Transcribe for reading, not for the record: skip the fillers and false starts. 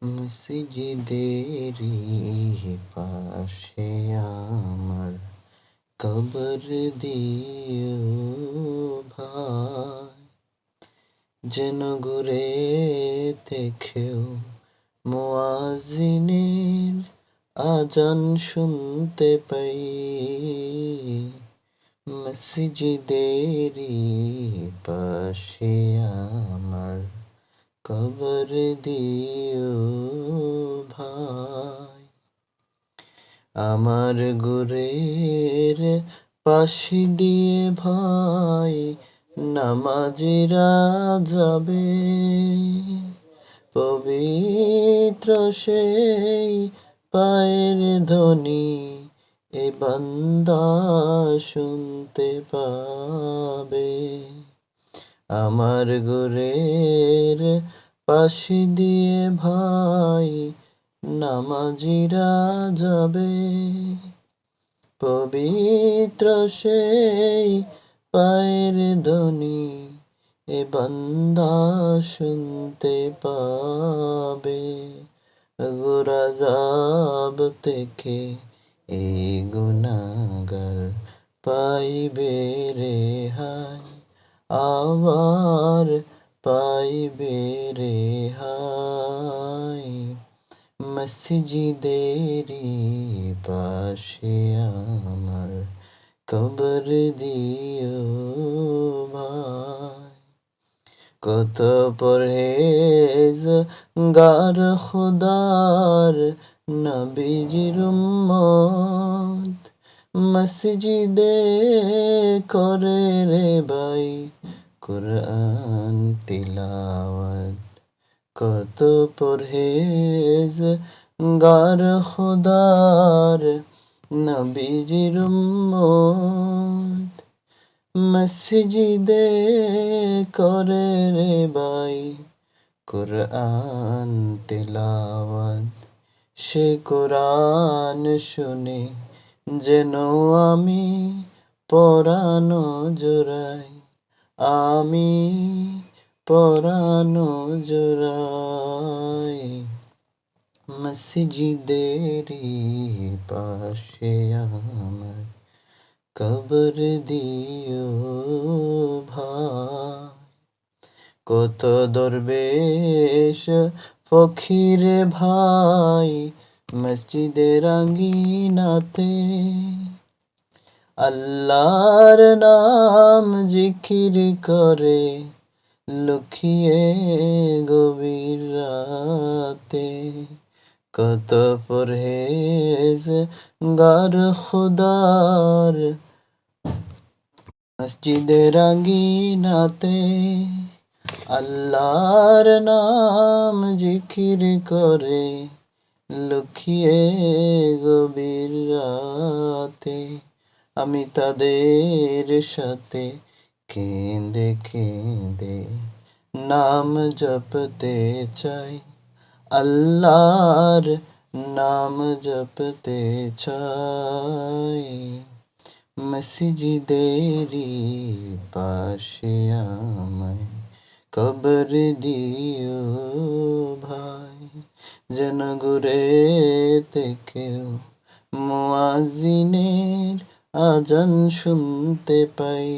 মসজিদেরি পাশে আমার কবর দিও ভাই, যেন ঘুরে দেখেও মুয়াজ্জিনের আজান শুনতে পাই। মসজিদেরি পাশে আমার কবর দিও ভাই, আমার গুরের পাশে দিয়ে ভাই নামাজিরা যাবে। পবিত্র সেই পায়ের ধ্বনি এ বান্দা শুনতে পাবে। আমার গুরের পাশে দিয়ে ভাই নামাজিরা যাবে। পবিত্র সেই পায়ের ধ্বনি এ বান্দা শুনতে পাবে। গুরাজাব থেকে এই গুনাহগার পাইবে রেহাই, আবার পাইবে রেহাই। মসজিদেরি পাশে আমার কবর দিও ভাই, কত পরহেজগার খুদার নবীজির উম্মত মসজিদে করে রে ভাই কুরআন তিলাওয়াত। কত পরহেজগার খুদার নবীজির উম্মত মসজিদে করে রে ভাই কুরআন তিলাওয়াত। সে কুরআন শুনে যেন আমি পরানো জোড়াই, আমি পরানো জোড়াই। মসজিদেরি পাশে আমার কবর দিও ভাই, কত দরবেশ ফকির ভাই মসজিদের আঙ্গিনাতে আল্লাহর নাম জিকির করে লুকিয়ে গভীর রাতে। কত পরহেজগার খুদার মসজিদের আঙ্গিনাতে আল্লাহর নাম জিকির করে লুকিয়ে গভীর রাতে। আমি তাদের সাথে কেঁদে কেঁদে নাম জপতে চাই, আল্লাহর নাম জপতে চাই। মসজিদেরি পাশে আমায় কবর দিও ভাই, যেন ঘুরে থেকেও মুয়াজ্জিনের আজান শুনতে পাই।